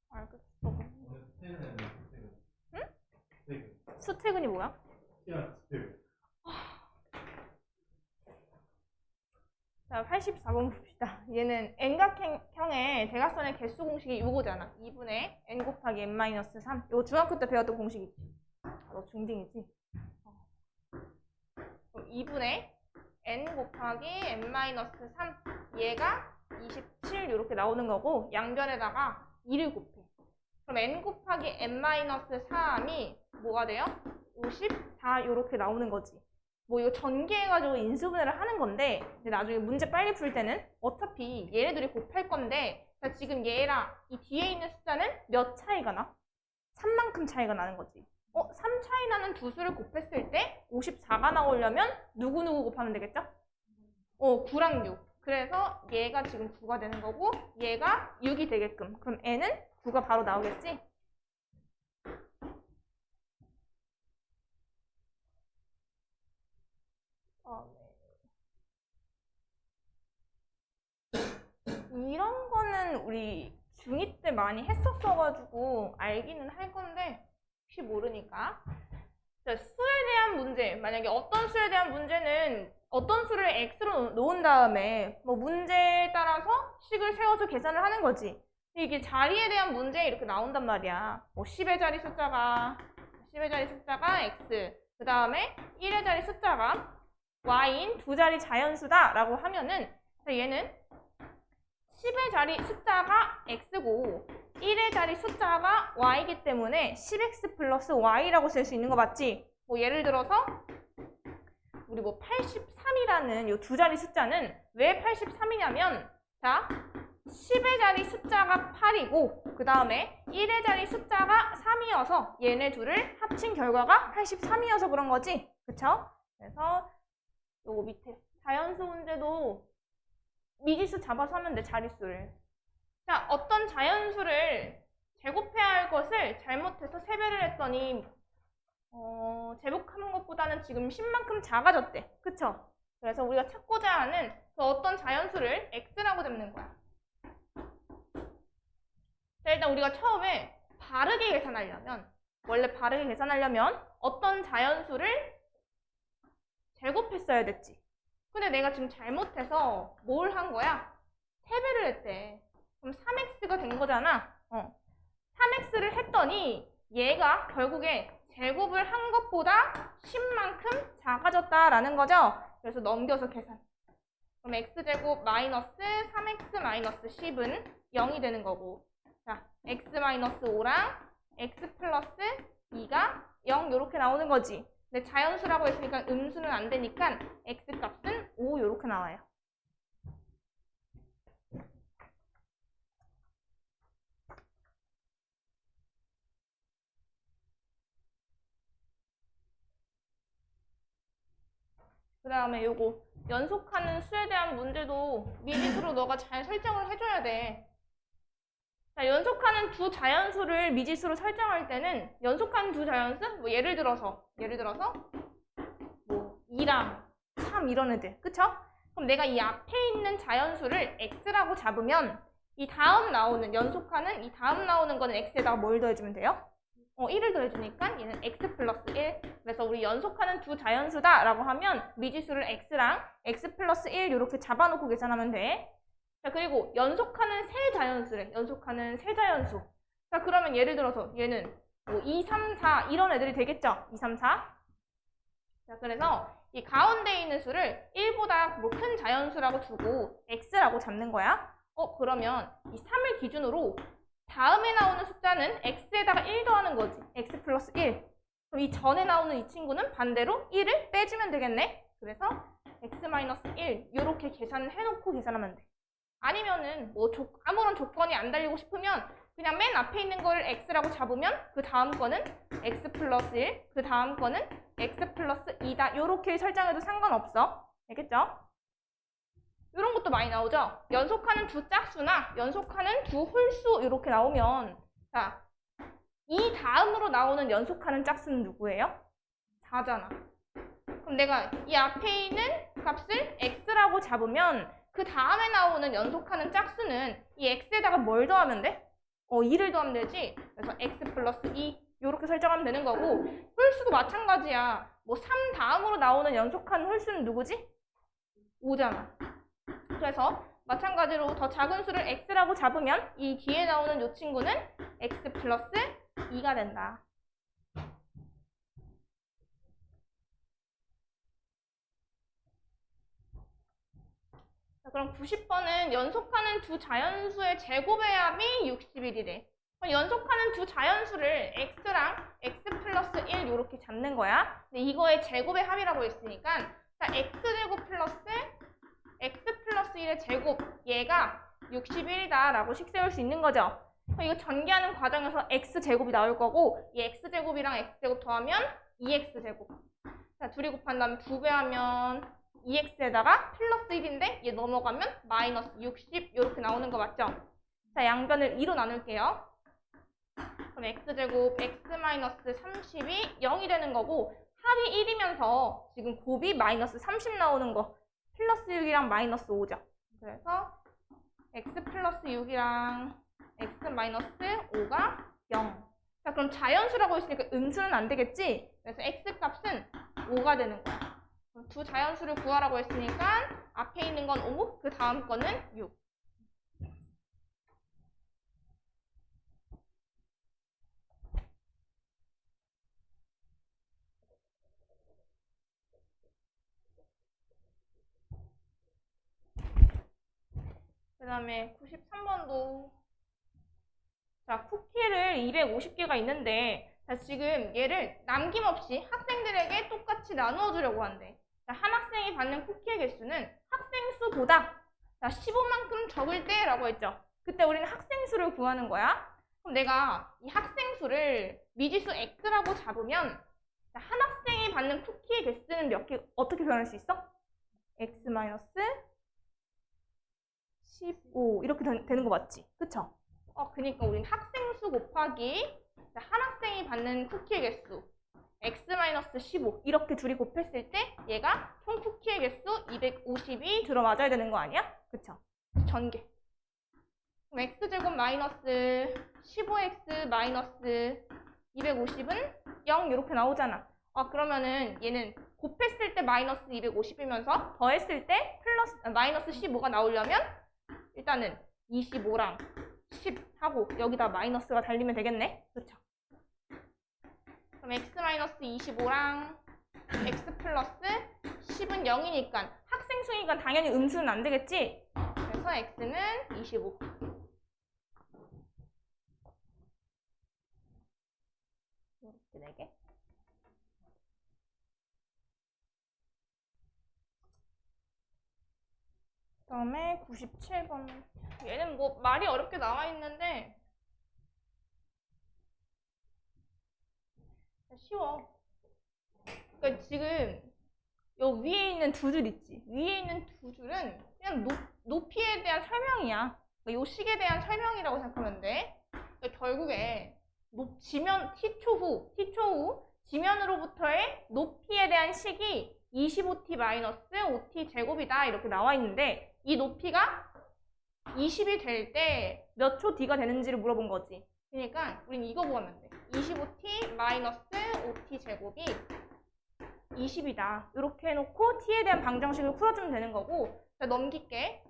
알겠어. 응? 수퇴근이 뭐야? 자, 84번 봅시다. 얘는 N각형의 대각선의 개수 공식이 이거잖아. 2분의 N 곱하기 N-3. 이거 중학교 때 배웠던 공식 있지? 너 중딩이지? 그럼 2분의 N 곱하기 N-3. 얘가 27 이렇게 나오는 거고 양변에다가 2를 곱해. 그럼 N 곱하기 N-3이 뭐가 돼요? 54 이렇게 나오는 거지. 뭐 이거 전개해가지고 인수분해를 하는 건데 근데 나중에 문제 빨리 풀 때는 어차피 얘네들이 곱할 건데 지금 얘랑 이 뒤에 있는 숫자는 몇 차이가 나? 3만큼 차이가 나는 거지. 3 차이 나는 두 수를 곱했을 때 54가 나오려면 누구누구 곱하면 되겠죠? 9랑 6. 그래서 얘가 지금 9가 되는 거고 얘가 6이 되게끔. 그럼 n은 9가 바로 나오겠지? 이런 거는 우리 중2 때 많이 했었어가지고 알기는 할 건데 혹시 모르니까. 자, 수에 대한 문제. 만약에 어떤 수에 대한 문제는 어떤 수를 x로 놓은 다음에 뭐 문제에 따라서 식을 세워서 계산을 하는 거지. 이게 자리에 대한 문제 이렇게 나온단 말이야. 뭐 10의 자리 숫자가 x, 그 다음에 1의 자리 숫자가 y인 두 자리 자연수다 라고 하면은 얘는 10의 자리 숫자가 x고 1의 자리 숫자가 y이기 때문에 10x 플러스 y라고 쓸 수 있는 거 맞지? 뭐 예를 들어서 우리 뭐 83이라는 이 두 자리 숫자는 왜 83이냐면 자 10의 자리 숫자가 8이고 그 다음에 1의 자리 숫자가 3이어서 얘네 둘을 합친 결과가 83이어서 그런 거지. 그쵸? 그래서 요거 밑에 자연수 문제도 미지수 잡아서 하면 돼, 자릿수를. 자, 어떤 자연수를 제곱해야 할 것을 잘못해서 세배를 했더니 제곱하는 것보다는 지금 10만큼 작아졌대. 그쵸? 그래서 우리가 찾고자 하는 그 어떤 자연수를 x라고 잡는 거야. 자, 일단 우리가 처음에 바르게 계산하려면 원래 바르게 계산하려면 어떤 자연수를 제곱했어야 됐지. 근데 내가 지금 잘못해서 뭘 한 거야? 세배를 했대. 그럼 3x가 된 거잖아. 3x를 했더니 얘가 결국에 제곱을 한 것보다 10만큼 작아졌다라는 거죠. 그래서 넘겨서 계산. 그럼 x제곱 마이너스 3x 마이너스 10은 0이 되는 거고 자, x 마이너스 5랑 x 플러스 2가 0 이렇게 나오는 거지. 근데 자연수라고 했으니까 음수는 안 되니까 x값은 5 이렇게 나와요. 그 다음에 요거 연속하는 수에 대한 문제도 미지수로 너가 잘 설정을 해줘야 돼. 자, 연속하는 두 자연수를 미지수로 설정할 때는 연속하는 두 자연수? 뭐 예를 들어서 뭐 2랑 3 이런 애들. 그쵸? 그럼 내가 이 앞에 있는 자연수를 x라고 잡으면 이 다음 나오는 연속하는 이 다음 나오는 거는 x에다가 뭘 더해주면 돼요? 1을 더해주니까 얘는 x 플러스 1. 그래서 우리 연속하는 두 자연수다 라고 하면 미지수를 x랑 x 플러스 1 이렇게 잡아놓고 계산하면 돼. 자, 그리고 연속하는 세 자연수래. 연속하는 세 자연수. 자, 그러면 예를 들어서 얘는 뭐 2, 3, 4 이런 애들이 되겠죠? 2, 3, 4. 자, 그래서 이 가운데 있는 수를 1보다 뭐 큰 자연수라고 두고 x라고 잡는 거야. 그러면 이 3을 기준으로 다음에 나오는 숫자는 x에다가 1 더하는 거지. x 플러스 1. 그럼 이 전에 나오는 이 친구는 반대로 1을 빼주면 되겠네. 그래서 x 마이너스 1 이렇게 계산을 해놓고 계산하면 돼. 아니면은 뭐 아무런 조건이 안 달리고 싶으면 그냥 맨 앞에 있는 걸 x라고 잡으면 그 다음 거는 x 플러스 1, 그 다음 거는 x 플러스 2다. 이렇게 설정해도 상관없어. 알겠죠? 이런 것도 많이 나오죠? 연속하는 두 짝수나 연속하는 두 홀수 이렇게 나오면 자, 이 다음으로 나오는 연속하는 짝수는 누구예요? 4잖아. 그럼 내가 이 앞에 있는 값을 x라고 잡으면 그 그 다음에 나오는 연속하는 짝수는 이 x에다가 뭘 더하면 돼? 2를 더하면 되지. 그래서 x 플러스 2 이렇게 설정하면 되는 거고, 홀수도 마찬가지야. 뭐 3 다음으로 나오는 연속하는 홀수는 누구지? 5잖아. 그래서 마찬가지로 더 작은 수를 x라고 잡으면 이 뒤에 나오는 이 친구는 x 플러스 2가 된다. 자, 그럼 90번은 연속하는 두 자연수의 제곱의 합이 61이래. 연속하는 두 자연수를 x랑 x 플러스 1 이렇게 잡는 거야. 근데 이거의 제곱의 합이라고 했으니까 자, x제곱 플러스 x 플러스 1의 제곱, 얘가 61이다 라고 식 세울 수 있는 거죠. 이거 전개하는 과정에서 x제곱이 나올 거고, 이 x제곱이랑 x제곱 더하면 2x제곱. 자, 둘이 곱한 다음에 2배 하면 2x에다가 플러스 1인데 얘 넘어가면 마이너스 60 이렇게 나오는 거 맞죠? 자, 양변을 2로 나눌게요. 그럼 x제곱 x 마이너스 30이 0이 되는 거고, 합이 1이면서 지금 곱이 마이너스 30 나오는 거 플러스 6이랑 마이너스 5죠. 그래서 x 플러스 6이랑 x 마이너스 5가 0. 자, 그럼 자연수라고 했으니까 음수는 안 되겠지? 그래서 x 값은 5가 되는 거야. 두 자연수를 구하라고 했으니까 앞에 있는 건 5, 그 다음 거는 6. 그 다음에 93번도 자, 쿠키를 250개가 있는데 자, 지금 얘를 남김없이 학생들에게 똑같이 나누어 주려고 한대. 자, 한 학생이 받는 쿠키의 개수는 학생 수보다 15만큼 적을 때 라고 했죠. 그때 우리는 학생 수를 구하는 거야. 그럼 내가 이 학생 수를 미지수 x라고 잡으면 자, 한 학생이 받는 쿠키의 개수는 몇 개 어떻게 표현할 수 있어? x 마이너스 15 이렇게 되는 거 맞지? 그쵸? 그니까 우린 학생 수 곱하기 한 학생이 받는 쿠키의 개수 x-15 이렇게 둘이 곱했을 때 얘가 총 쿠키의 개수 250이 들어맞아야 되는 거 아니야? 그쵸? 전개. 그럼 x제곱 마이너스 15x 마이너스 250은 0 이렇게 나오잖아. 그러면은 얘는 곱했을 때 마이너스 250이면서 더했을 때 플러스 마이너스 15가 나오려면 일단은 25랑 10 하고 여기다 마이너스가 달리면 되겠네. 그렇죠? 그럼 x-25랑 x 플러스 10은 0이니까 학생 수니까 당연히 음수는 안 되겠지? 그래서 x는 25. 이렇게 4개. 그 다음에 97번. 얘는 뭐 말이 어렵게 나와 있는데 쉬워. 그러니까 지금 요 위에 있는 두 줄 있지. 위에 있는 두 줄은 그냥 높이에 대한 설명이야. 그러니까 요 식에 대한 설명이라고 생각하면 돼. 그러니까 결국에 지면 t초 후 지면으로부터의 높이에 대한 식이 25t 마이너스 5t 제곱이다 이렇게 나와 있는데 이 높이가 20이 될 때 몇 초 뒤가 되는지를 물어본 거지. 그러니까 우린 이거 구하면 돼. 25t 마이너스 5t 제곱이 20이다. 이렇게 해놓고 t에 대한 방정식을 풀어주면 되는 거고. 자, 넘길게.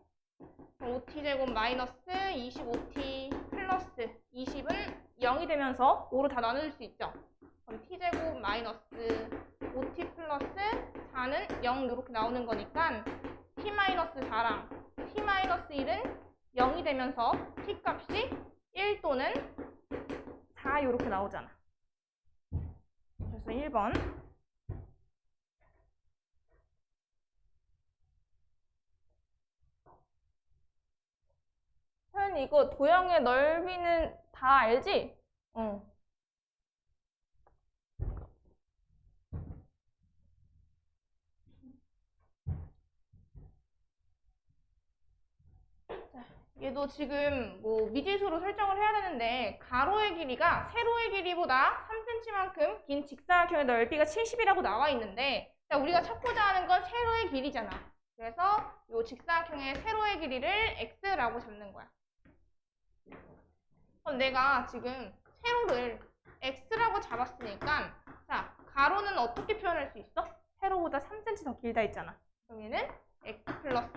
5t 제곱 마이너스 25t 플러스 20은 0이 되면서 5로 다 나눌 수 있죠. 그럼 t 제곱 마이너스 5t 플러스 4는 0 이렇게 나오는 거니까 t 마이너스 4랑 t 마이너스 1은 0이 되면서 t 값이 1 또는 4 이렇게 나오잖아. 그래서 1번. 현 이거 도형의 넓이는 다 알지? 얘도 지금 뭐 미지수로 설정을 해야 되는데 가로의 길이가 세로의 길이보다 3cm만큼 긴 직사각형의 넓이가 70이라고 나와 있는데 자, 우리가 찾고자 하는 건 세로의 길이잖아. 그래서 이 직사각형의 세로의 길이를 x라고 잡는 거야. 그럼 내가 지금 세로를 x라고 잡았으니까 자, 가로는 어떻게 표현할 수 있어? 세로보다 3cm 더 길다 했잖아. 그럼 얘는 x 플러스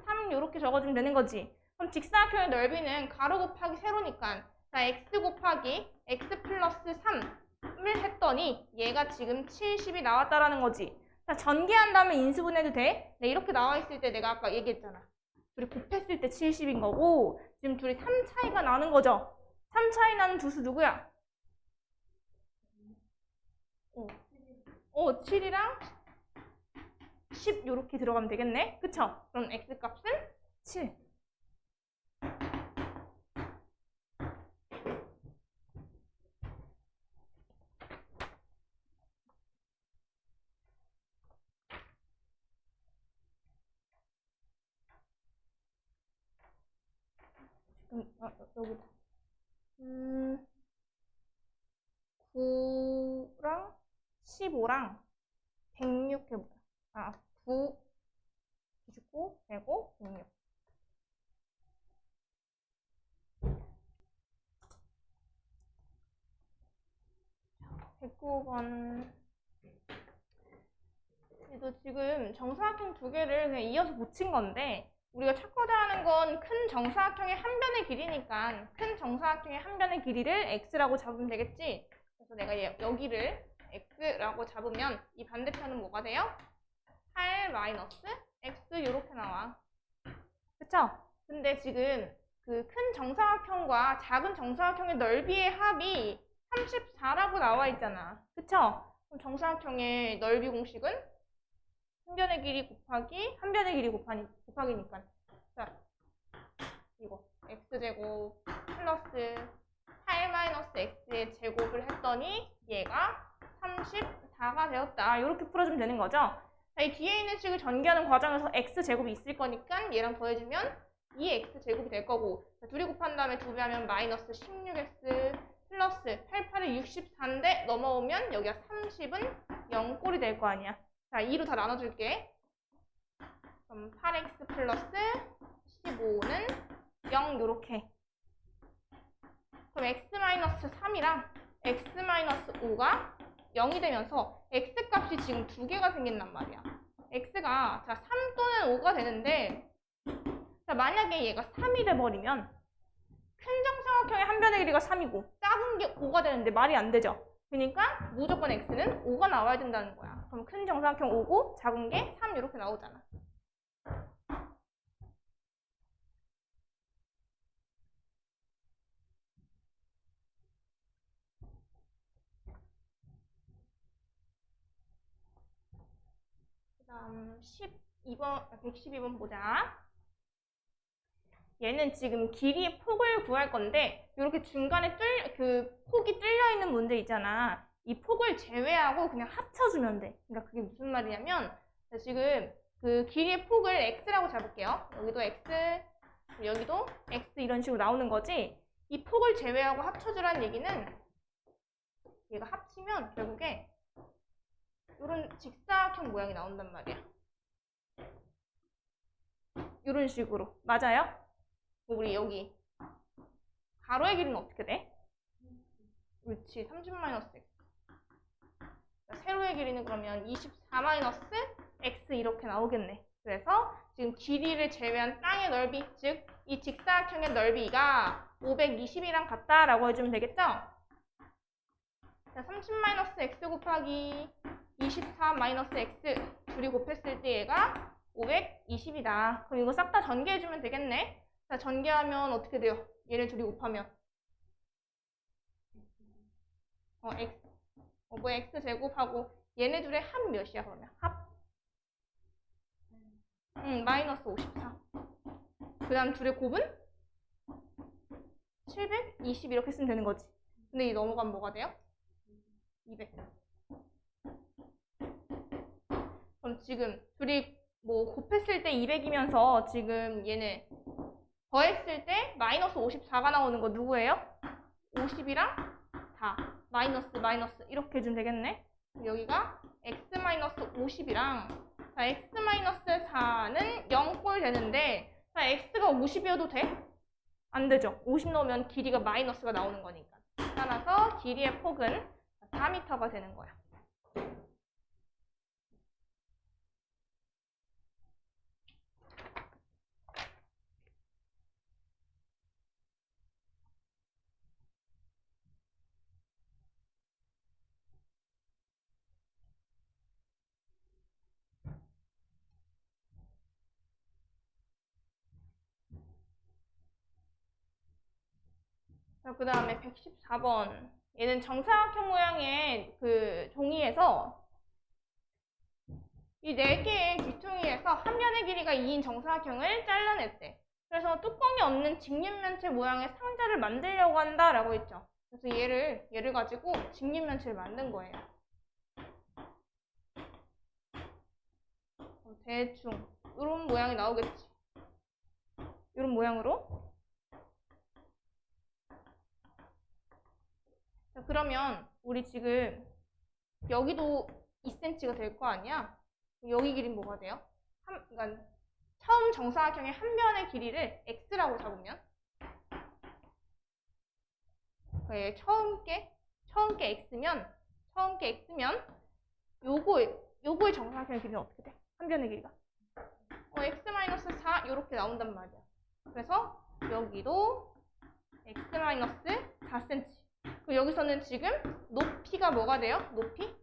3 이렇게 적어주면 되는 거지. 그럼 직사각형의 넓이는 가로 곱하기 세로니까 자, x 곱하기 x 플러스 3을 했더니 얘가 지금 70이 나왔다라는 거지. 자, 전개한 다음에 인수분해도 돼? 네, 이렇게 나와 있을 때 내가 아까 얘기했잖아. 둘이 곱했을 때 70인 거고 지금 둘이 3 차이가 나는 거죠. 3 차이 나는 두 수 누구야? 7이랑 10 이렇게 들어가면 되겠네. 그쵸? 그럼 x 값은 7. 여기다. 9랑 15랑 106 해보자. 9, 99, 105, 106. 109번. 그래도 지금 정사각형 두 개를 그냥 이어서 붙인 건데 우리가 찾고자 하는 건 큰 정사각형의 한 변의 길이니까 큰 정사각형의 한 변의 길이를 x라고 잡으면 되겠지. 그래서 내가 여기를 x라고 잡으면 이 반대편은 뭐가 돼요? 8 마이너스 x 이렇게 나와. 그쵸? 근데 지금 그 큰 정사각형과 작은 정사각형의 넓이의 합이 34라고 나와 있잖아. 그쵸? 그럼 정사각형의 넓이 공식은 한 변의 길이 곱하기 한 변의 길이 곱하기니까 자 이거 x제곱 플러스 8 마이너스 x의 제곱을 했더니 얘가 34가 되었다. 이렇게 풀어주면 되는 거죠. 자, 이 뒤에 있는 식을 전개하는 과정에서 x제곱이 있을 거니까 얘랑 더해주면 2x제곱이 될 거고 자, 둘이 곱한 다음에 2배 하면 마이너스 16x 플러스 88이 64인데 넘어오면 여기가 30은 0꼴이 될 거 아니야. 자, 2로 다 나눠줄게. 그럼 8x 플러스 15는 0 요렇게. 그럼 x-3이랑 x-5가 0이 되면서 x값이 지금 두 개가 생긴단 말이야. x가 자 3 또는 5가 되는데 자 만약에 얘가 3이 돼버리면 큰 정사각형의 한 변의 길이가 3이고 작은 게 5가 되는데 말이 안 되죠. 그러니까 무조건 x는 5가 나와야 된다는 거야. 그럼 큰 정사각형 5고 작은 게 3 이렇게 나오잖아. 그 다음 112번 보자. 얘는 지금 길이의 폭을 구할 건데 이렇게 중간에 폭이 뚫려 있는 문제 있잖아. 이 폭을 제외하고 그냥 합쳐주면 돼. 그러니까 그게 무슨 말이냐면 지금 그 길이의 폭을 x라고 잡을게요. 여기도 x, 여기도 x 이런 식으로 나오는 거지. 이 폭을 제외하고 합쳐주라는 얘기는 얘가 합치면 결국에 이런 직사각형 모양이 나온단 말이야. 이런 식으로. 맞아요? 우리 여기 가로의 길이는 어떻게 돼? 그렇지, 30-x. 세로의 길이는 그러면 24-x 이렇게 나오겠네. 그래서 지금 길이를 제외한 땅의 넓이, 즉 이 직사각형의 넓이가 520이랑 같다라고 해주면 되겠죠? 자, 30-x 곱하기 24-x 둘이 곱했을 때 얘가 520이다. 그럼 이거 싹 다 전개해주면 되겠네. 자, 전개하면 어떻게 돼요? 얘를 둘이 곱하면 x 제곱하고 얘네 둘의 합 몇이야 그러면? 합? 마이너스 54. 그 다음 둘의 곱은? 720 이렇게 쓰면 되는 거지. 근데 이 넘어가면 뭐가 돼요? 200. 그럼 지금 둘이 뭐 곱했을 때 200이면서 지금 얘네 더했을 때 마이너스 54가 나오는 거 누구예요? 50이랑 4. 마이너스 이렇게 해주면 되겠네. 여기가 x-50이랑 자, x-4는 0꼴 되는데, 자, x가 50이어도 돼? 안 되죠. 50 넣으면 길이가 마이너스가 나오는 거니까. 따라서 길이의 폭은 4m가 되는 거야. 자, 그 다음에 114번. 얘는 정사각형 모양의 그 종이에서 이 4개의 귀퉁이에서 한 변의 길이가 2인 정사각형을 잘라냈대. 그래서 뚜껑이 없는 직립면체 모양의 상자를 만들려고 한다라고 했죠. 그래서 얘를 가지고 직립면체를 만든 거예요. 대충 이런 모양이 나오겠지. 이런 모양으로. 자, 그러면 우리 지금 여기도 2cm가 될 거 아니야? 여기 길이는 뭐가 돼요? 그러니까 처음 정사각형의 한 변의 길이를 x라고 잡으면 처음 게 x면 요거의 정사각형의 길이는 어떻게 돼? 한 변의 길이가 x-4 이렇게 나온단 말이야. 그래서 여기도 x-4cm. 여기서는 지금 높이가 뭐가 돼요? 높이?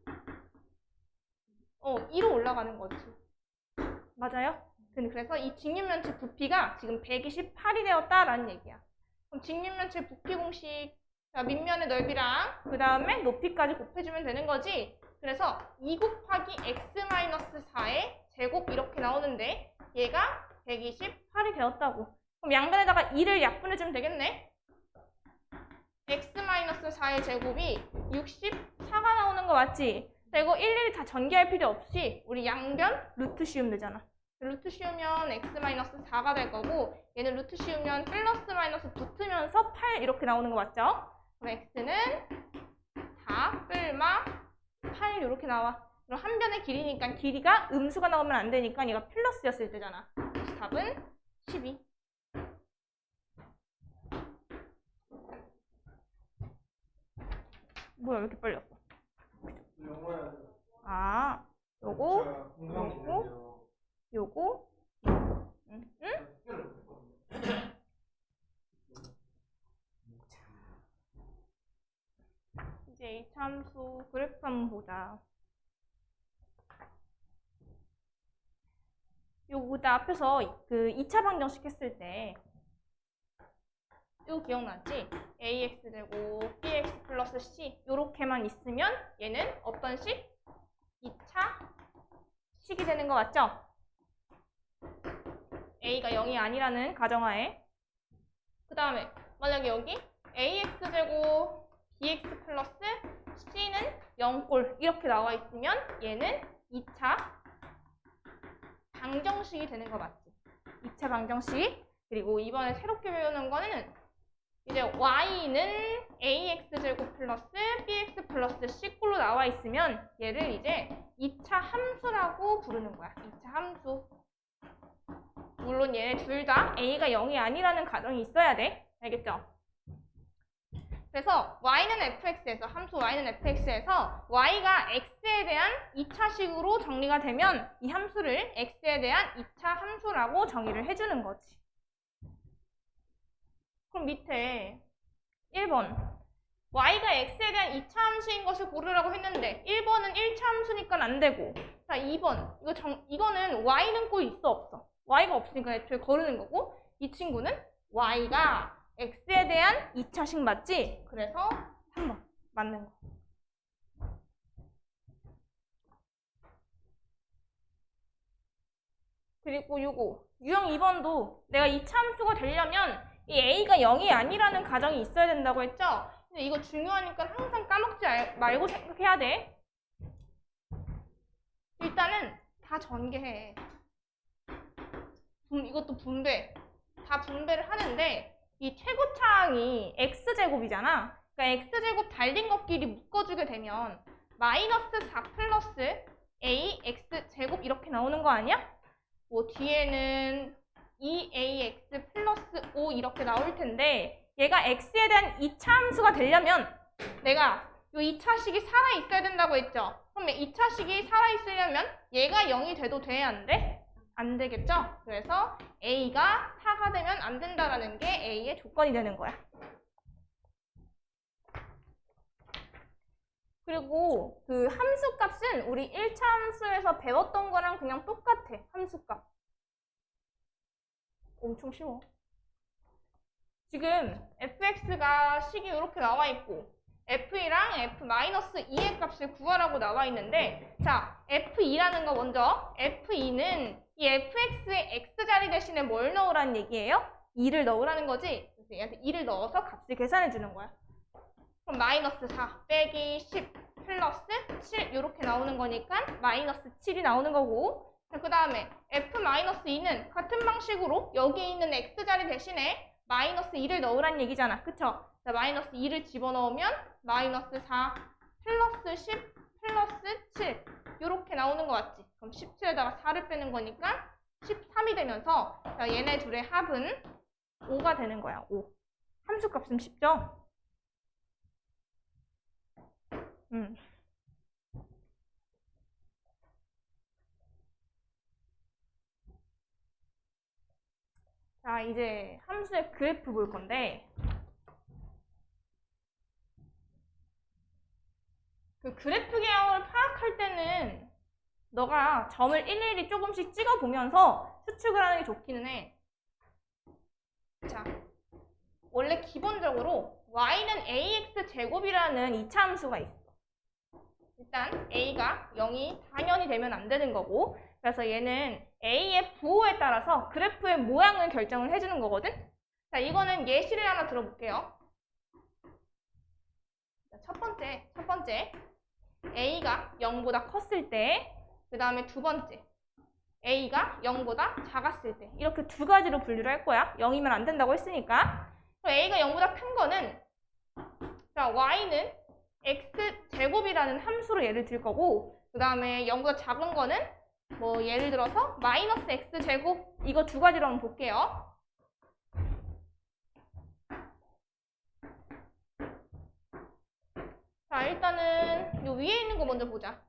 2로 올라가는 거지. 맞아요? 그래서 이 직립면체 부피가 지금 128이 되었다라는 얘기야. 그럼 직립면체 부피 공식, 자, 밑면의 넓이랑 그 다음에 높이까지 곱해주면 되는 거지. 그래서 2 곱하기 x-4의 제곱 이렇게 나오는데 얘가 128이 되었다고. 그럼 양변에다가 2를 약분해주면 되겠네. x-4의 제곱이 64가 나오는 거 맞지? 자, 이거 일일이 다 전개할 필요 없이 우리 양변 루트 씌우면 되잖아. 루트 씌우면 x-4가 될 거고 얘는 루트 씌우면 플러스 마이너스 붙으면서 8 이렇게 나오는 거 맞죠? 그럼 x는 4 뿔마 8 이렇게 나와. 그럼 한 변의 길이니까 길이가 음수가 나오면 안 되니까 얘가 플러스였을 때잖아. 그래서 답은 12. 뭐야, 왜 이렇게 빨리 왔어? 아, 요거, 요거, 응? 이제 이 참수 그래프 한번 보자. 요거다 앞에서 그 2차 방정식 했을 때 이거 기억나지? ax제곱 bx 플러스 c 요렇게만 있으면 얘는 어떤 식? 2차 식이 되는 거 맞죠? a가 0이 아니라는 가정하에. 그 다음에 만약에 여기 ax제곱 bx 플러스 c는 0꼴 이렇게 나와 있으면 얘는 2차 방정식이 되는 거 맞지? 2차 방정식. 그리고 이번에 새롭게 배우는 거는 이제 y는 ax제곱 플러스 bx 플러스 c꼴로 나와 있으면 얘를 이제 2차 함수라고 부르는 거야. 2차 함수. 물론 얘네 둘 다 a가 0이 아니라는 가정이 있어야 돼. 알겠죠? 그래서 y는 fx에서 함수 y는 fx에서 y가 x에 대한 2차식으로 정리가 되면 이 함수를 x에 대한 2차 함수라고 정의를 해주는 거지. 그럼 밑에 1번 y가 x에 대한 2차 함수인 것을 고르라고 했는데 1번은 1차 함수니까 안 되고, 자 2번 이거는 y는 꼭 있어 없어? y가 없으니까 애초에 거르는 거고, 이 친구는 y가 x에 대한 2차식 맞지? 그래서 3번 맞는 거. 그리고 요거 유형 2번도 내가 2차 함수가 되려면 이 a가 0이 아니라는 가정이 있어야 된다고 했죠? 근데 이거 중요하니까 항상 까먹지 말고 생각해야 돼. 일단은 다 전개해. 이것도 분배. 다 분배를 하는데 이 최고차항이 x제곱이잖아. 그러니까 x제곱 달린 것끼리 묶어주게 되면 마이너스 4 플러스 ax 제곱 이렇게 나오는 거 아니야? 뭐 뒤에는 2ax 플러스 5 이렇게 나올 텐데 얘가 x에 대한 2차 함수가 되려면 내가 이 2차식이 살아있어야 된다고 했죠? 그럼 2차식이 살아있으려면 얘가 0이 돼도 돼? 안 돼? 안 되겠죠? 그래서 a가 4가 되면 안 된다라는 게 a의 조건이 되는 거야. 그리고 그 함수값은 우리 1차 함수에서 배웠던 거랑 그냥 똑같아. 함수값. 엄청 쉬워. 지금 fx가 식이 이렇게 나와 있고 f2랑 f-2의 값을 구하라고 나와 있는데 자, f2라는 거 먼저 f2는 이 fx의 x자리 대신에 뭘 넣으라는 얘기예요? 2를 넣으라는 거지? 그래서 얘한테 2를 넣어서 값을 계산해 주는 거야. 그럼 마이너스 4 빼기 10 플러스 7 이렇게 나오는 거니까 마이너스 7이 나오는 거고 그 다음에 f-2는 같은 방식으로 여기에 있는 x자리 대신에 마이너스 2를 넣으란 얘기잖아. 그쵸? 자, 마이너스 2를 집어넣으면 마이너스 4 플러스 10 플러스 7 이렇게 나오는 거 맞지? 그럼 17에다가 4를 빼는 거니까 13이 되면서 자, 얘네 둘의 합은 5가 되는 거야. 5. 함수값은 쉽죠? 자, 이제 함수의 그래프 볼 건데 그 그래프 개형을 파악할 때는 너가 점을 일일이 조금씩 찍어보면서 추측을 하는 게 좋기는 해. 자, 원래 기본적으로 y는 ax 제곱이라는 2차 함수가 있어. 일단 a가 0이 당연히 되면 안 되는 거고 그래서 얘는 a의 부호에 따라서 그래프의 모양을 결정을 해주는 거거든. 자, 이거는 예시를 하나 들어볼게요. 자, 첫 번째 a가 0보다 컸을 때 그 다음에 두 번째 a가 0보다 작았을 때 이렇게 두 가지로 분류를 할 거야. 0이면 안 된다고 했으니까. 그럼 a가 0보다 큰 거는 자, y는 x제곱이라는 함수로 예를 들 거고 그 다음에 0보다 작은 거는 뭐 예를 들어서 마이너스 x제곱 이거 두 가지로 한번 볼게요. 자, 일단은 요 위에 있는 거 먼저 보자.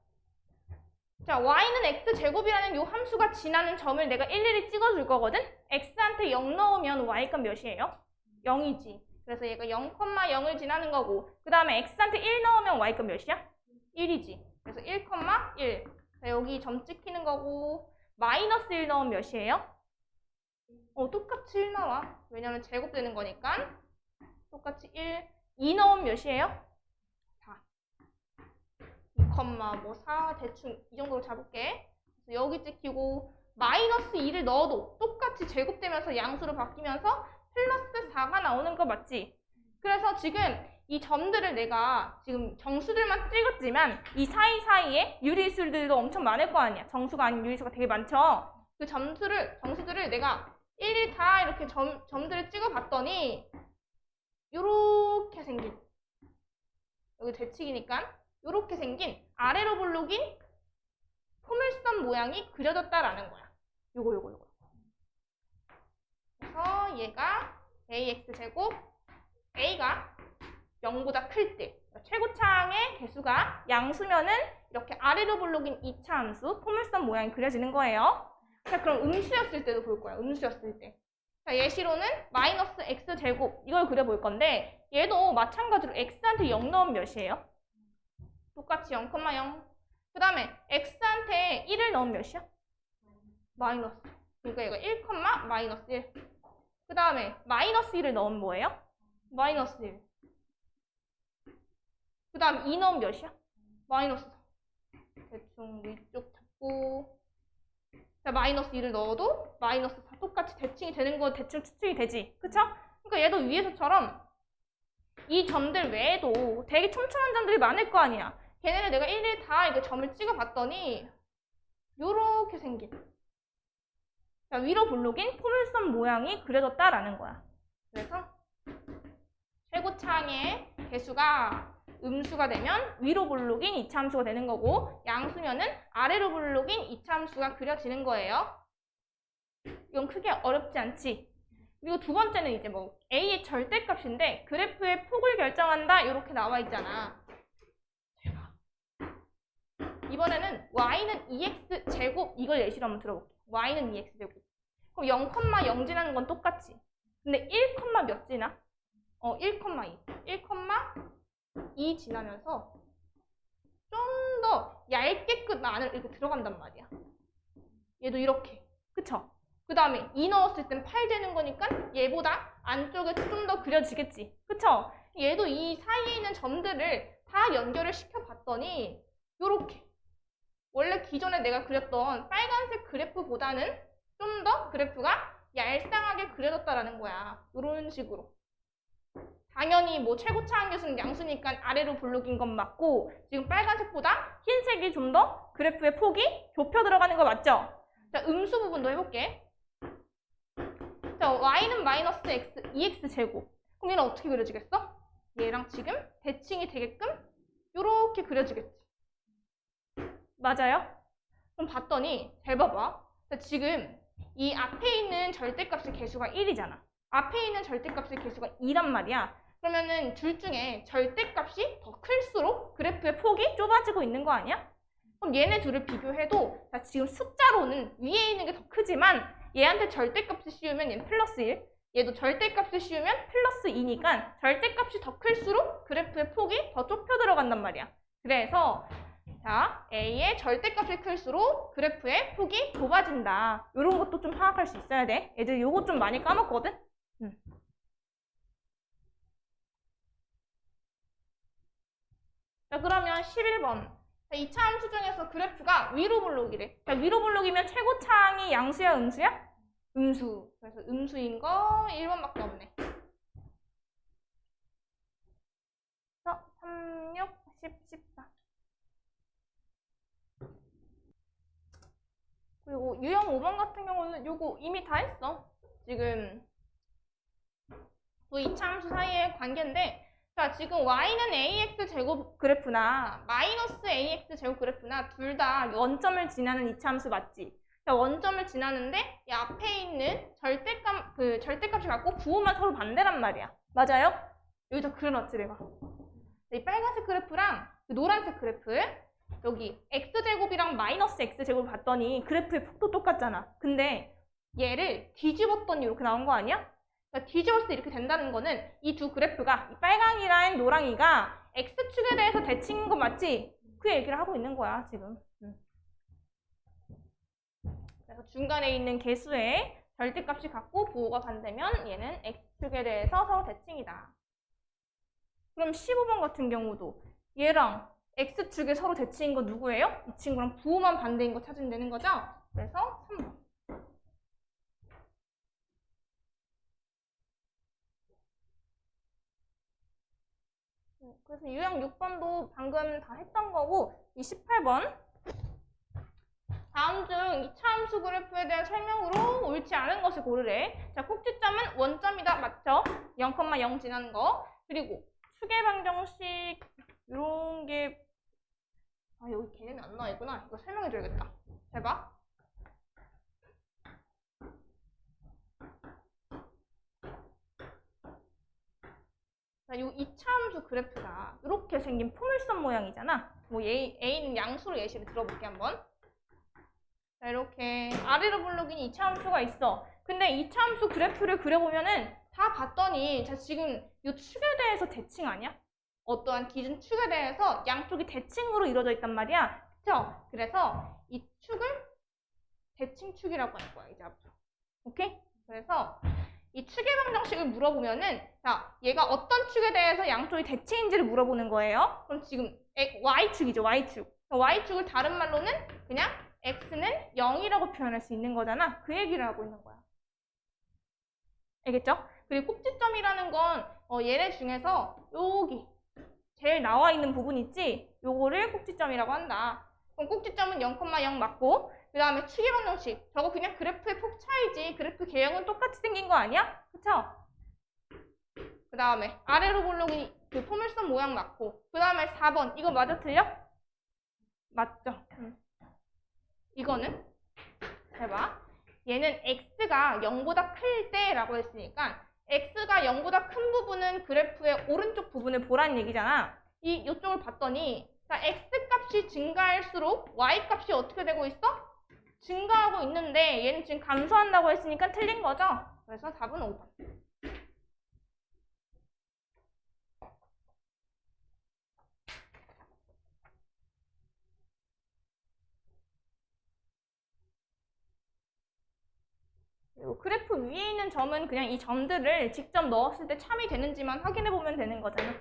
자, y는 x제곱이라는 요 함수가 지나는 점을 내가 일일이 찍어줄 거거든? x한테 0 넣으면 y값 몇이에요? 0이지. 그래서 얘가 0,0을 지나는 거고 그 다음에 x한테 1 넣으면 y값 몇이야? 1이지. 그래서 1,1. 자, 여기 점 찍히는 거고 마이너스 1 넣으면 몇이에요? 똑같이 1 나와. 왜냐면 제곱되는 거니까. 똑같이 1. 2 넣으면 몇이에요? 4. 2,4 대충 이 정도로 잡을게. 그래서 여기 찍히고 마이너스 2를 넣어도 똑같이 제곱되면서 양수로 바뀌면서 플러스 4가 나오는 거 맞지? 그래서 지금 이 점들을 내가 지금 정수들만 찍었지만 이 사이사이에 유리수들도 엄청 많을 거 아니야. 정수가 아닌 유리수가 되게 많죠? 그 정수들을 내가 일일이 다 이렇게 점들을 찍어봤더니 요렇게 생긴 여기 대칭이니까 요렇게 생긴 아래로 볼록인 포물선 모양이 그려졌다라는 거야. 요거. 그래서 얘가 ax제곱 a가 0보다 클 때 최고차항의 개수가 양수면은 이렇게 아래로 볼록인 2차 함수 포물선 모양이 그려지는 거예요. 자, 그럼 음수였을 때도 볼 거야. 음수였을 때. 자, 예시로는 마이너스 x제곱 이걸 그려볼 건데 얘도 마찬가지로 x한테 0 넣으면 몇이에요? 똑같이 0,0. 그 다음에 x한테 1을 넣으면 몇이야? 마이너스. 그러니까 얘가 1, 마이너스 1. 그 다음에 마이너스 1을 넣으면 뭐예요? 마이너스 1. 그 다음 2 넣으면 몇이야? 마이너스 4. 대충 위쪽 잡고 자, 마이너스 2를 넣어도 마이너스 4 똑같이 대칭이 되는 거 대충 추측이 되지. 그쵸? 그러니까 얘도 위에서처럼 이 점들 외에도 되게 촘촘한 점들이 많을 거 아니야. 걔네를 내가 일일이 다 이렇게 점을 찍어봤더니 요렇게 생긴 자, 위로 볼록인 포물선 모양이 그려졌다라는 거야. 그래서 최고차항의 개수가 음수가 되면 위로 볼록인 이차함수가 되는 거고 양수면은 아래로 볼록인 이차함수가 그려지는 거예요. 이건 크게 어렵지 않지? 그리고 두 번째는 이제 뭐 A의 절대값인데 그래프의 폭을 결정한다 이렇게 나와 있잖아. 이번에는 y는 2x 제곱 이걸 예시로 한번 들어볼게. y는 2x 제곱. 그럼 0,0 지나는 건 똑같지. 근데 1, 몇 지나? 1,2. 1,2 지나면서 좀 더 얇게 끝 안을 이렇게 들어간단 말이야. 얘도 이렇게. 그쵸? 그 다음에 2 넣었을 땐 8 되는 거니까 얘보다 안쪽에 좀 더 그려지겠지. 그쵸? 얘도 이 사이에 있는 점들을 다 연결을 시켜봤더니 요렇게. 원래 기존에 내가 그렸던 빨간색 그래프보다는 좀 더 그래프가 얄쌍하게 그려졌다라는 거야. 이런 식으로. 당연히 뭐 최고차 함수는 양수니까 아래로 볼록인 건 맞고 지금 빨간색보다 흰색이 좀 더 그래프의 폭이 좁혀 들어가는 거 맞죠? 자, 음수 부분도 해볼게. 자, y는 마이너스 x, 2x 제곱. 그럼 얘는 어떻게 그려지겠어? 얘랑 지금 대칭이 되게끔 이렇게 그려지겠지. 맞아요? 그럼 봤더니 잘 봐봐. 자, 지금 이 앞에 있는 절대값의 개수가 1이잖아. 앞에 있는 절대값의 개수가 2란 말이야. 그러면은 둘 중에 절대값이 더 클수록 그래프의 폭이 좁아지고 있는 거 아니야? 그럼 얘네 둘을 비교해도 자, 지금 숫자로는 위에 있는 게 더 크지만 얘한테 절대값을 씌우면 얘는 플러스 1, 얘도 절대값을 씌우면 플러스 2니까 절대값이 더 클수록 그래프의 폭이 더 좁혀 들어간단 말이야. 그래서 자, A의 절대값이 클수록 그래프의 폭이 좁아진다. 이런 것도 좀 파악할 수 있어야 돼. 애들 요거 좀 많이 까먹거든? 자, 그러면 11번. 자, 2차 함수 중에서 그래프가 위로 볼록이래. 자, 위로 볼록이면 최고차항이 양수야, 음수야? 음수. 그래서 음수인 거 1번밖에 없네. 3, 6, 10, 14. 그리고 유형 5번 같은 경우는 요거 이미 다 했어. 지금 그 2차 함수 사이의 관계인데 자, 지금 y는 ax 제곱 그래프나 마이너스 ax 제곱 그래프나 둘 다 원점을 지나는 2차 함수 맞지? 자, 원점을 지나는데 이 앞에 있는 절대값을 갖고 부호만 서로 반대란 말이야. 맞아요? 여기다 그려놨지 내가. 이 빨간색 그래프랑 그 노란색 그래프 여기 x제곱이랑 마이너스 x제곱을 봤더니 그래프의 폭도 똑같잖아. 근데 얘를 뒤집었더니 이렇게 나온 거 아니야? 그러니까 뒤집었을 때 이렇게 된다는 거는 이 두 그래프가 이 빨강이랑 노랑이가 x축에 대해서 대칭인 거 맞지? 그 얘기를 하고 있는 거야 지금. 그래서 중간에 있는 개수의 절대값이 같고 부호가 반대면 얘는 x축에 대해서 서로 대칭이다. 그럼 15번 같은 경우도 얘랑 x축에 서로 대칭인 거 누구예요? 이 친구랑 부호만 반대인 거 찾으면 되는 거죠? 그래서 3번. 그래서 유형 6번도 방금 다 했던 거고 이 18번 다음 중 2차 함수 그래프에 대한 설명으로 옳지 않은 것을 고르래. 자, 꼭지점은 원점이다. 맞죠? 0,0 지나는 거. 그리고 추계 방정식 이런 게 여기 개념이 안 나와 있구나. 이거 설명해 줘야겠다. 잘 봐. 자, 이 2차 함수 그래프가 이렇게 생긴 포물선 모양이잖아. 뭐 A는 양수로 예시를 들어볼게 한번. 자, 이렇게 아래로 볼록인 2차 함수가 있어. 근데 2차 함수 그래프를 그려보면은 다 봤더니 자, 지금 이 축에 대해서 대칭 아니야? 어떠한 기준 축에 대해서 양쪽이 대칭으로 이루어져 있단 말이야. 그쵸? 그래서 이 축을 대칭축이라고 할 거야, 이제 앞으로. 오케이? 그래서 이 추계 방정식을 물어보면은 자, 얘가 어떤 축에 대해서 양쪽이 대칭인지를 물어보는 거예요. 그럼 지금 y축이죠, y축. y축을 다른 말로는 그냥 x는 0이라고 표현할 수 있는 거잖아. 그 얘기를 하고 있는 거야. 알겠죠? 그리고 꼭지점이라는 건 얘네 중에서 여기 제일 나와 있는 부분 있지? 요거를 꼭지점이라고 한다. 그럼 꼭지점은 0,0 맞고 그 다음에 추계 방정식. 저거 그냥 그래프의 폭 차이지. 그래프 개형은 똑같이 생긴 거 아니야? 그쵸? 그 다음에 아래로 볼록인 그 포물선 모양 맞고. 그 다음에 4번. 이거 맞아 틀려? 맞죠? 이거는 해봐. 얘는 x가 0보다 클 때라고 했으니까 x가 0보다 큰 부분은 그래프의 오른쪽 부분을 보라는 얘기잖아. 이쪽을 봤더니 자, x 값이 증가할수록 y 값이 어떻게 되고 있어? 증가하고 있는데 얘는 지금 감소한다고 했으니까 틀린 거죠? 그래서 답은 5번. 그리고 그래프 위에 있는 점은 그냥 이 점들을 직접 넣었을 때 참이 되는지만 확인해 보면 되는 거잖아.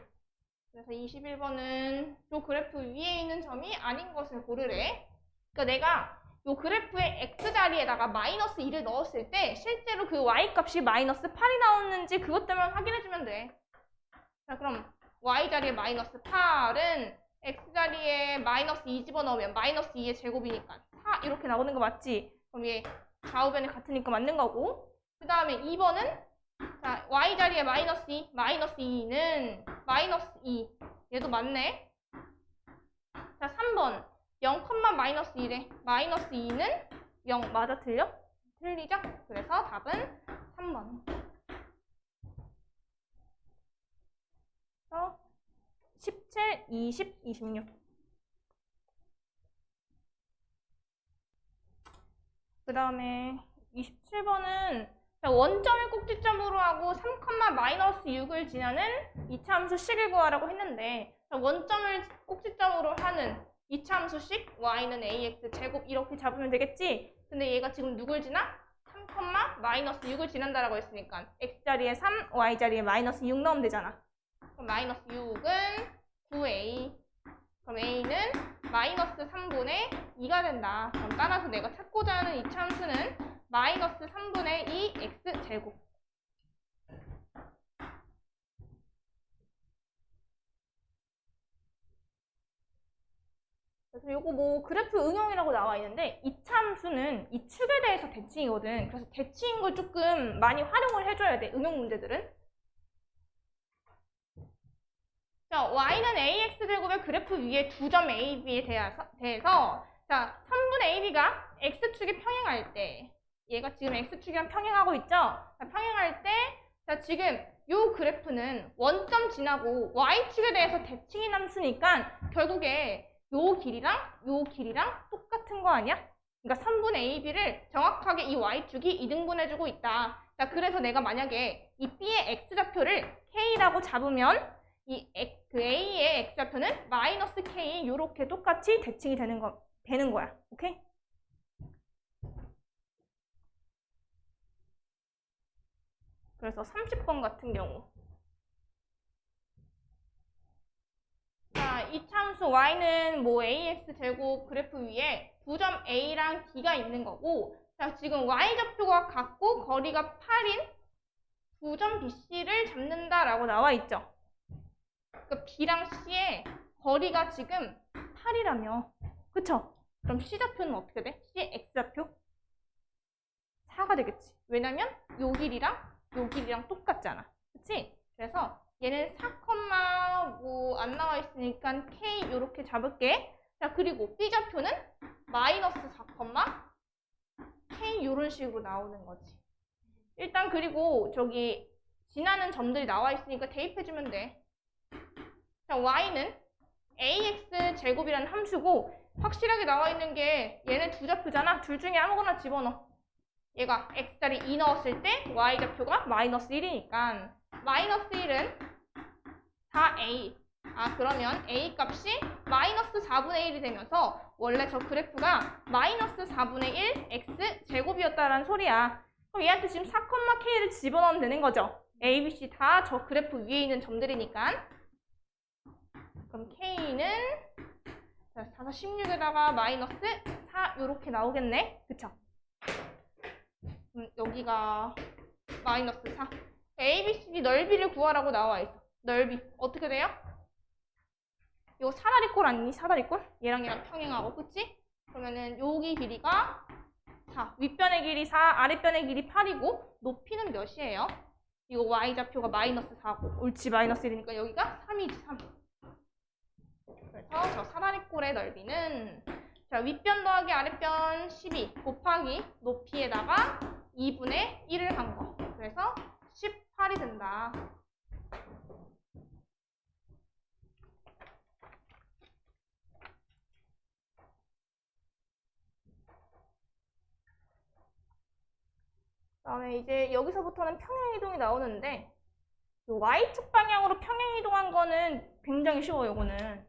그래서 21번은 이 그래프 위에 있는 점이 아닌 것을 고르래. 그러니까 내가 이 그래프의 x자리에다가 마이너스 2를 넣었을 때 실제로 그 y값이 마이너스 8이 나오는지 그것 때문에 확인해주면 돼. 자, 그럼 y자리에 마이너스 8은 x자리에 마이너스 2 집어넣으면 마이너스 2의 제곱이니까 4 이렇게 나오는 거 맞지? 그럼 얘 좌우변이 같으니까 맞는 거고. 그 다음에 2번은 자, y자리에 마이너스 2, 마이너스 2는 마이너스 2. 얘도 맞네. 자, 3번 0, 마이너스 1에 마이너스 2는 0. 맞아 틀려? 틀리죠? 그래서 답은 3번. 17, 20, 26. 그 다음에 27번은 원점을 꼭지점으로 하고 3, 마이너스 6을 지나는 이차함수식을 구하라고 했는데 원점을 꼭지점으로 하는 이차함수식 y는 ax 제곱 이렇게 잡으면 되겠지? 근데 얘가 지금 누굴 지나? 3, 마이너스 6을 지난다라고 했으니까 x자리에 3, y자리에 마이너스 6 넣으면 되잖아. 그럼 마이너스 6은 9a. 그럼 a는 마이너스 3분의 2가 된다. 그럼 따라서 내가 찾고자 하는 이차함수는 마이너스 3분의 2 x제곱. 그래서 이거 뭐 그래프 응용이라고 나와 있는데 이차함수는 이 축에 대해서 대칭이거든. 그래서 대칭인 걸 조금 많이 활용을 해줘야 돼. 응용 문제들은. 자, y는 ax제곱의 그래프 위에 두 점 a, b에 대해서 자, 3분의 ab가 x축에 평행할 때 얘가 지금 x축이랑 평행하고 있죠? 자, 평행할 때 자, 지금 요 그래프는 원점 지나고 y축에 대해서 대칭이 남으니까 결국에 요 길이랑 똑같은 거 아니야? 그러니까 3분의 ab를 정확하게 이 y축이 2등분해주고 있다. 자, 그래서 내가 만약에 이 b의 x좌표를 k라고 잡으면 그 a의 x좌표는 마이너스 k 이렇게 똑같이 대칭이 되는 거야. 오케이? 그래서 30번 같은 경우 자, 이차함수 y는 뭐 ax 제곱 그래프 위에 두 점 a랑 b가 있는 거고 자, 지금 y좌표가 같고 거리가 8인 두 점 bc를 잡는다라고 나와 있죠. 그러니까 b랑 c의 거리가 지금 8이라며. 그쵸? 그럼 c좌표는 어떻게 돼? c의 x좌표? 4가 되겠지. 왜냐면 요 길이랑 똑같잖아. 그치? 그래서 얘는 4, 뭐 안 나와 있으니까 k 요렇게 잡을게. 자, 그리고 b좌표는 마이너스 4, k 요런 식으로 나오는 거지. 일단 그리고 저기 지나는 점들이 나와 있으니까 대입해주면 돼. 자, y는 ax 제곱이라는 함수고 확실하게 나와 있는 게 얘네 두 좌표잖아. 둘 중에 아무거나 집어넣어. 얘가 x자리 2 넣었을 때 y좌표가 마이너스 1이니까 마이너스 1은 4a. 아, 그러면 a 값이 마이너스 4분의 1이 되면서 원래 저 그래프가 마이너스 4분의 1 x 제곱이었다라는 소리야. 그럼 얘한테 지금 4, k를 집어넣으면 되는 거죠. a, b, c 다 저 그래프 위에 있는 점들이니까. 그럼 k는 4, 16에다가 마이너스 4 요렇게 나오겠네. 그쵸? 여기가 마이너스 4. a, b, c, d 넓이를 구하라고 나와 있어. 넓이 어떻게 돼요? 이거 사다리꼴 아니니? 사다리꼴? 얘랑 평행하고, 그치? 그러면은 여기 길이가 4. 윗변의 길이 4, 아랫변의 길이 8이고 높이는 몇이에요? 이거 y좌표가 마이너스 4고 옳지 마이너스 1이니까 여기가 3. 3이지, 3. 그래서 저 사다리꼴의 넓이는 자, 윗변 더하기 아랫변 12 곱하기 높이에다가 2분의 1을 한 거. 그래서 18이 된다. 그다음에 이제 여기서부터는 평행이동이 나오는데 Y축 방향으로 평행이동한 거는 굉장히 쉬워요. 이거는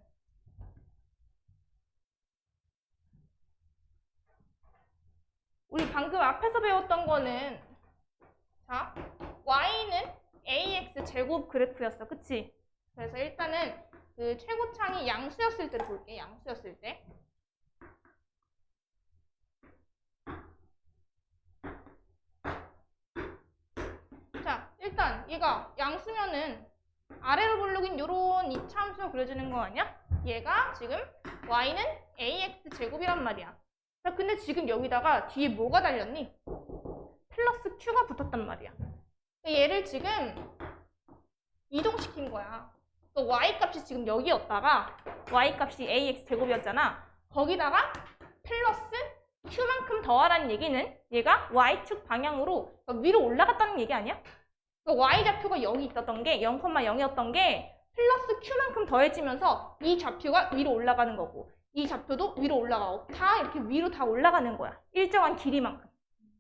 우리 방금 앞에서 배웠던 거는 자, Y는 AX 제곱 그래프였어. 그치? 그래서 일단은 그 최고창이 양수였을 때를 볼게. 양수였을 때. 자, 일단 얘가 양수면은 아래로 볼록인 요런 이차함수가 그려지는 거 아니야? 얘가 지금 Y는 AX 제곱이란 말이야. 자, 근데 지금 여기다가 뒤에 뭐가 달렸니? 플러스 Q가 붙었단 말이야. 얘를 지금 이동시킨 거야. 그러니까 Y 값이 지금 여기였다가 Y 값이 AX 제곱이었잖아. 거기다가 플러스 Q만큼 더하라는 얘기는 얘가 Y축 방향으로 그러니까 위로 올라갔다는 얘기 아니야? 그러니까 Y좌표가 0이 있었던 게 0,0이었던 게 플러스 Q만큼 더해지면서 이 좌표가 위로 올라가는 거고 이 좌표도 위로 올라가고 다 이렇게 위로 다 올라가는 거야. 일정한 길이만큼.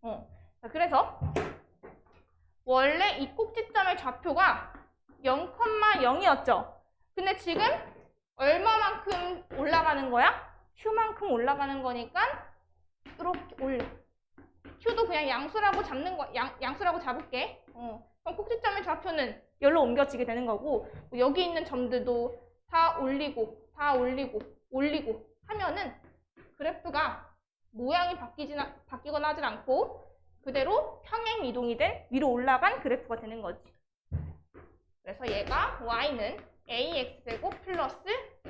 자, 그래서 원래 이 꼭지점의 좌표가 0,0이었죠. 근데 지금 얼마만큼 올라가는 거야? Q만큼 올라가는 거니까 이렇게 올려. Q도 그냥 양수라고 잡는 거, 양수라고 잡을게. 그럼 꼭지점의 좌표는 여기로 옮겨지게 되는 거고 여기 있는 점들도 다 올리고 올리고 하면은 그래프가 모양이 바뀌거나 하진 않고 그대로 평행 이동이 된 위로 올라간 그래프가 되는 거지. 그래서 얘가 Y는 AX제곱 플러스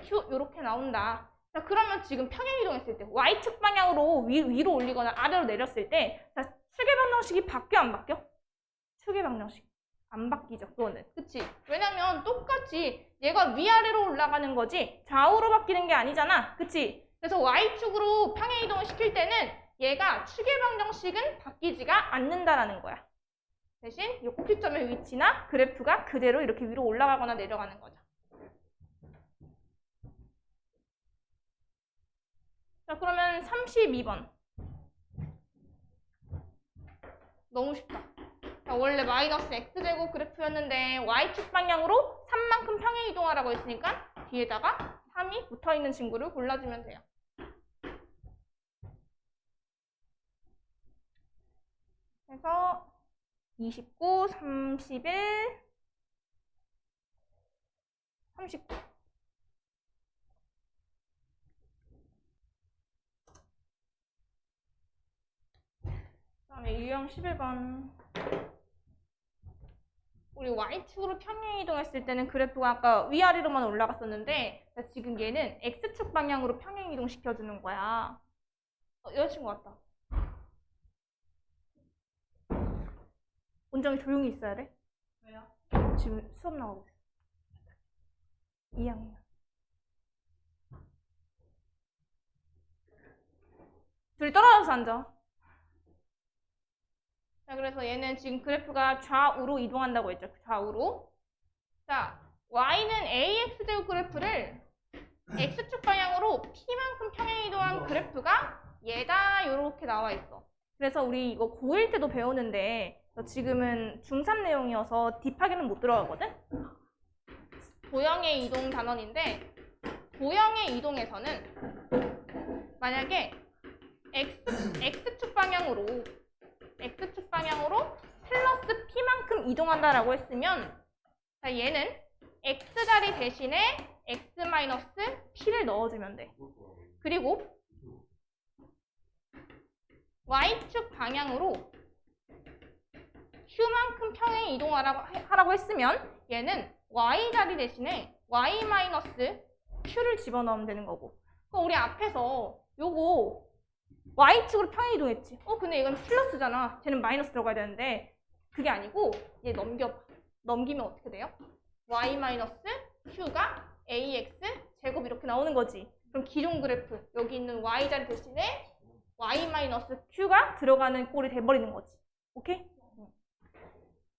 Q 이렇게 나온다. 자, 그러면 지금 평행 이동했을 때 Y축 방향으로 위로 올리거나 아래로 내렸을 때 자, 축의 방정식이 바뀌어 안 바뀌어? 축의 방정식 안 바뀌죠. 그거는. 그치? 왜냐면 똑같이 얘가 위아래로 올라가는 거지 좌우로 바뀌는 게 아니잖아. 그치? 그래서 Y축으로 평행 이동을 시킬 때는 얘가 축의 방정식은 바뀌지가 않는다라는 거야. 대신 이 꼭지점의 위치나 그래프가 그대로 이렇게 위로 올라가거나 내려가는 거죠. 자, 그러면 32번. 너무 쉽다. 자, 원래 마이너스 X제곱 그래프였는데 Y축 방향으로 3만큼 평행 이동하라고 했으니까 뒤에다가 3이 붙어있는 친구를 골라주면 돼요. 그래서 29, 31, 39. 그다음에 유형 11번. 우리 Y축으로 평행 이동했을 때는 그래프가 아까 위아래로만 올라갔었는데 지금 얘는 X축 방향으로 평행 이동 시켜주는 거야. 여자친구 왔다. 원장이 조용히 있어야 돼? 왜요? 지금 수업 나가고 있어. 2학년. 둘이 떨어져서 앉아. 자, 그래서 얘는 지금 그래프가 좌우로 이동한다고 했죠. 좌우로. 자, Y는 AX제곱 그래프를 X축 방향으로 P만큼 평행 이동한 그래프가 얘다 요렇게 나와 있어. 그래서 우리 이거 고1 때도 배우는데 지금은 중3 내용이어서 딥하게는 못 들어가거든? 도형의 이동 단원인데 도형의 이동에서는 만약에 X축 방향으로 플러스 P만큼 이동한다라고 했으면 자, 얘는 X자리 대신에 X-P를 넣어주면 돼. 그리고 Y축 방향으로 Q만큼 평행 이동하라고 했으면 얘는 Y자리 대신에 Y-Q를 집어넣으면 되는 거고. 그럼 우리 앞에서 요거 Y축으로 평행 이동했지. 근데 이건 플러스잖아. 쟤는 마이너스 들어가야 되는데 그게 아니고 얘 넘기면 어떻게 돼요? Y-Q가 q가 ax 제곱 이렇게 나오는 거지. 그럼 기존 그래프 여기 있는 y자리 대신에 y-q가 들어가는 꼴이 돼버리는 거지. 오케이?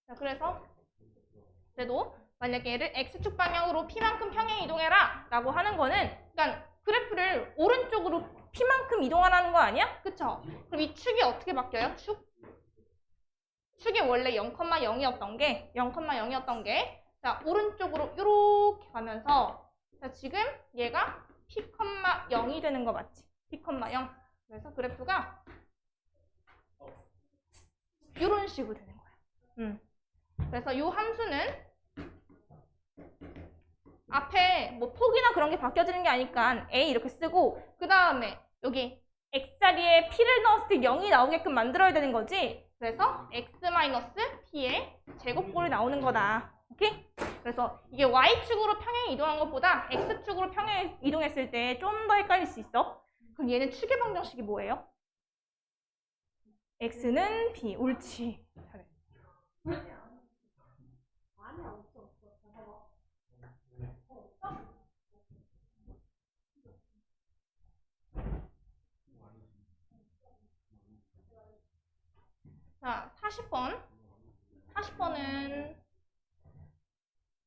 자, 그래서 그래도 만약에 얘를 x축 방향으로 p만큼 평행 이동해라 라고 하는 거는 그러니까 그래프를 오른쪽으로 p만큼 이동하라는 거 아니야? 그쵸? 그럼 이 축이 어떻게 바뀌어요? 축이 원래 0,0이었던 게 자, 오른쪽으로 이렇게 가면서 자, 지금 얘가 p,0이 되는 거 맞지? p,0. 그래서 그래프가 이런 식으로 되는 거야. 그래서 이 함수는 앞에 뭐 폭이나 그런 게 바뀌어지는 게 아니까 a 이렇게 쓰고 그 다음에 여기 x자리에 p를 넣었을 때 0이 나오게끔 만들어야 되는 거지. 그래서 x-p의 제곱꼴이 나오는 거다. 오케이? 그래서 이게 y축으로 평행 이동한 것보다 x축으로 평행 이동했을 때 좀 더 헷갈릴 수 있어. 그럼 얘는 축의 방정식이 뭐예요? x는 p. 옳지. 잘해. 자, 40번. 40번은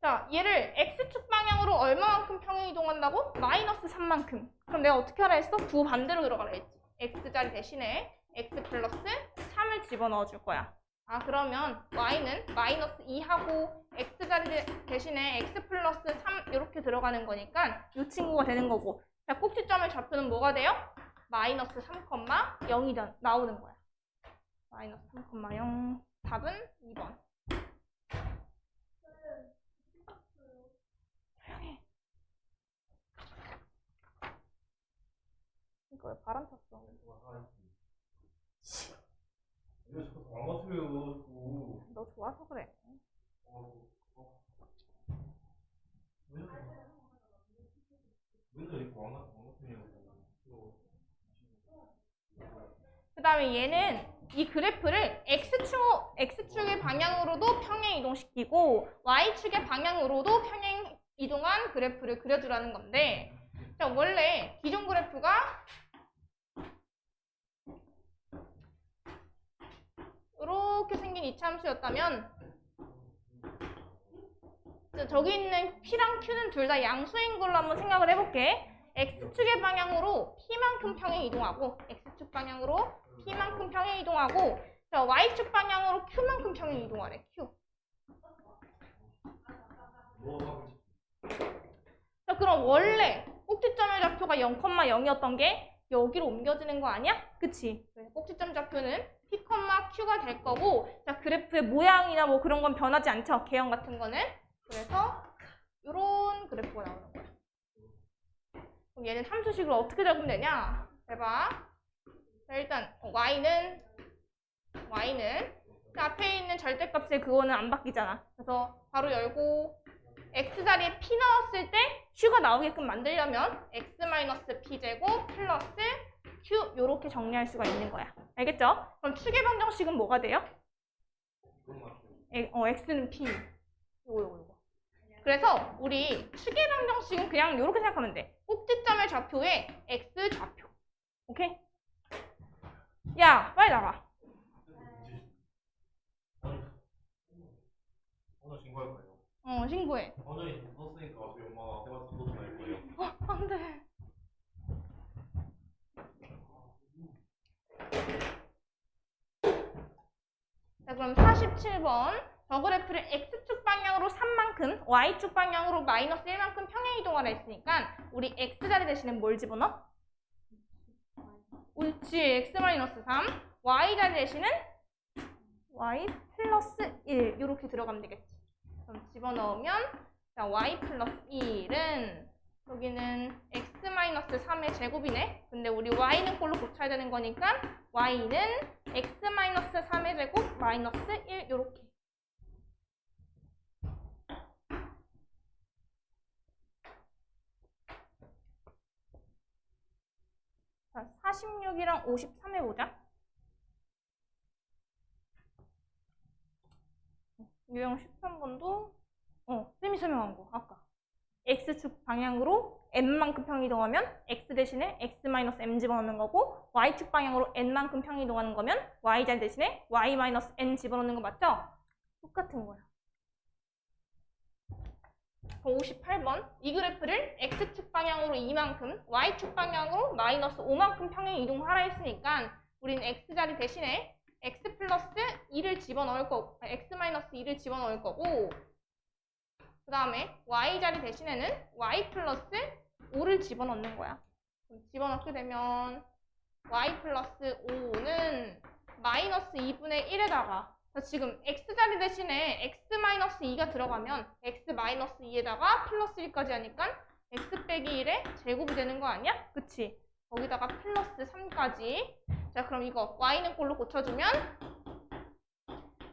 자, 얘를 x축 방향으로 얼마만큼 평행 이동한다고? 마이너스 3만큼. 그럼 내가 어떻게 하라 했어? 두 반대로 들어가라 했지. x자리 대신에 x 플러스 3을 집어넣어 줄 거야. 아, 그러면 y는 마이너스 2하고 x자리 대신에 x 플러스 3 이렇게 들어가는 거니까 이 친구가 되는 거고. 자, 꼭지점의 좌표는 뭐가 돼요? 마이너스 3,0이 나오는 거야. 마이너스 3,0. 답은 2번. 조용히. 이거 왜 바람 폈어? 이거 자꾸 망가뜨려요, 자꾸. 너 좋아서 그래. 맨날 이렇게 망가뜨리냐고. 그 다음에 얘는 이 그래프를 X축의 방향으로도 평행 이동시키고 Y축의 방향으로도 평행 이동한 그래프를 그려주라는 건데 자, 원래 기존 그래프가 이렇게 생긴 이차함수였다면 저기 있는 P랑 Q는 둘 다 양수인 걸로 한번 생각을 해볼게. X축의 방향으로 P만큼 평행 이동하고 X축 방향으로 P만큼 평행 이동하고 자, Y축 방향으로 Q만큼 평행 이동하래. Q. 자, 그럼 원래 꼭지점의 좌표가 0,0이었던 게 여기로 옮겨지는 거 아니야? 그치? 꼭지점 좌표는 P, Q가 될 거고 자, 그래프의 모양이나 뭐 그런 건 변하지 않죠? 개형 같은 거는. 그래서 이런 그래프가 나오는 거야. 그럼 얘는 함수식으로 어떻게 적으면 되냐? 해봐. 자, 일단 y는 자, 앞에 있는 절대값의 그거는 안 바뀌잖아. 그래서 바로 열고 x자리에 p 넣었을 때 q가 나오게끔 만들려면 x-p제곱 플러스 q 요렇게 정리할 수가 있는 거야. 알겠죠? 그럼 축의 방정식은 뭐가 돼요? x는 p. 요거. 그래서 우리 축의 방정식은 그냥 이렇게 생각하면 돼. 꼭지점의 좌표에 x 좌표. 오케이? 야, 빨리 나가. 오늘 신고할 거예요. 신고해. 오늘이 썼으니까 저희 엄마가 해봐서 저도 낼 거예요. 안 돼. 자, 그럼 47번. 저 그래프를 x축 방향으로 3만큼, y축 방향으로 마이너스 1만큼 평행 이동하라 했으니까 우리 x자리 대신에 뭘 집어넣어? 옳지, x-3. y자리 대신은 y 플러스 1 이렇게 들어가면 되겠지. 그럼 집어넣으면 자, y 플러스 1은 여기는 x-3의 제곱이네. 근데 우리 y는 꼴로 고쳐야 되는 거니까 y는 x-3의 제곱 마이너스 1 이렇게. 자, 46이랑 53 해보자. 유형 13번도 쌤이 설명한 거 아까. x축 방향으로 n만큼 평이동하면 x 대신에 x-m 집어넣는 거고 y축 방향으로 n만큼 평이동하는 거면 y자리 대신에 y-n 집어넣는 거 맞죠? 똑같은 거야. 58번 이 그래프를 x축 방향으로 2만큼 y축 방향으로 마이너스 5만큼 평행 이동하라 했으니까 우리는 x자리 대신에 x 플러스 2를 집어넣을 거고 x 마이너스 2를 집어넣을 거고 그 다음에 y자리 대신에는 y 플러스 5를 집어넣는 거야. 그럼 집어넣게 되면 y 플러스 5는 마이너스 2분의 1에다가 지금 x자리 대신에 x 마이너스 2가 들어가면 x 마이너스 2에다가 플러스 1까지 하니까 x 빼기 1의 제곱이 되는 거 아니야? 그치? 거기다가 플러스 3까지. 자 그럼 이거 y는 꼴로 고쳐주면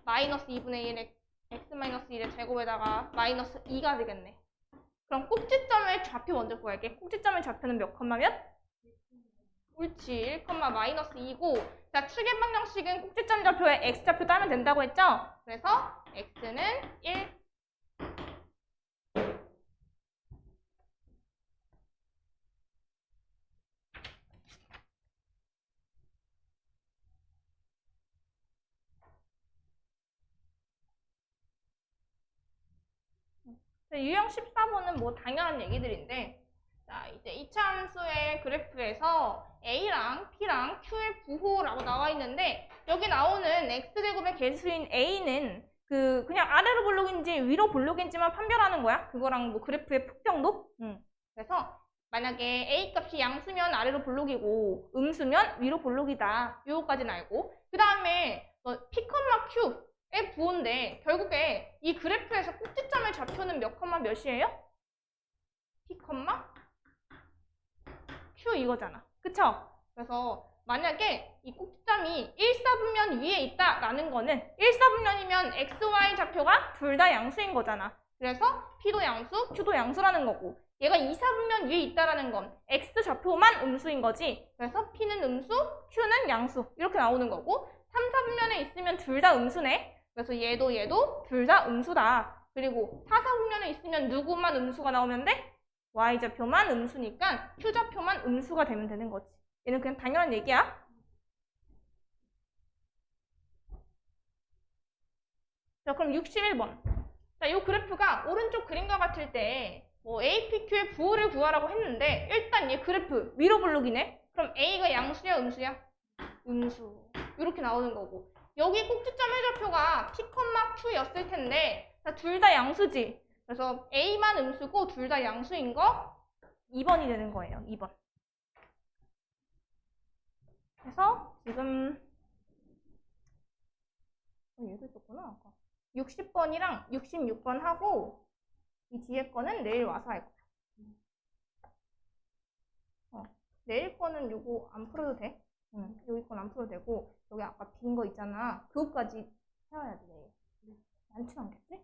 마이너스 2분의 1의 x 마이너스 1의 제곱에다가 마이너스 2가 되겠네. 그럼 꼭지점의 좌표 먼저 구할게. 꼭지점의 좌표는 몇 컴마면? 옳지. 1, 마이너스 2고 자 추계 방정식은 꼭지점 좌표에 x좌표 따면 된다고 했죠? 그래서 x는 1. 유형 14번은 뭐 당연한 얘기들인데 자 이제 이차 함수의 그래프에서 A랑 P랑 Q의 부호라고 나와 있는데 여기 나오는 X제곱의 개수인 A는 그냥 아래로 볼록인지 위로 볼록인지만 판별하는 거야. 그거랑 뭐 그래프의 폭정도? 그래서 만약에 A 값이 양수면 아래로 볼록이고 음수면 위로 볼록이다. 요거까지는 알고 그 다음에 P, Q의 부호인데 결국에 이 그래프에서 꼭지점의 좌표는 몇 컴마 몇이에요? P, Q 이거잖아. 그쵸? 그래서 만약에 이 꼭지점이 1사분면 위에 있다라는 거는 1사분면이면 x, y 좌표가 둘 다 양수인 거잖아. 그래서 P도 양수, Q도 양수라는 거고 얘가 2사분면 위에 있다라는 건 x 좌표만 음수인 거지. 그래서 P는 음수, Q는 양수 이렇게 나오는 거고 3사분면에 있으면 둘 다 음수네. 그래서 얘도 둘 다 음수다. 그리고 4사분면에 있으면 누구만 음수가 나오면 돼? y좌표만 음수니까 q좌표만 음수가 되면 되는 거지. 얘는 그냥 당연한 얘기야. 자, 그럼 61번. 자, 이 그래프가 오른쪽 그림과 같을 때 뭐 APQ의 부호를 구하라고 했는데 일단 얘 그래프 위로 볼록이네? 그럼 A가 양수야, 음수야? 음수. 이렇게 나오는 거고 여기 꼭지점의 좌표가 P, Q였을 텐데 둘 다 양수지. 그래서 A만 음수고 둘 다 양수인 거 2번이 되는 거예요. 2번. 그래서 지금 얘도 있었구나. 아까. 60번이랑 66번 하고 이 뒤에 거는 내일 와서 할 거야. 내일 거는 요거 안 풀어도 돼. 여기 건 안 풀어도 되고 여기 아까 빈 거 있잖아. 그거까지 해와야 돼. 내일. 많진 않겠지?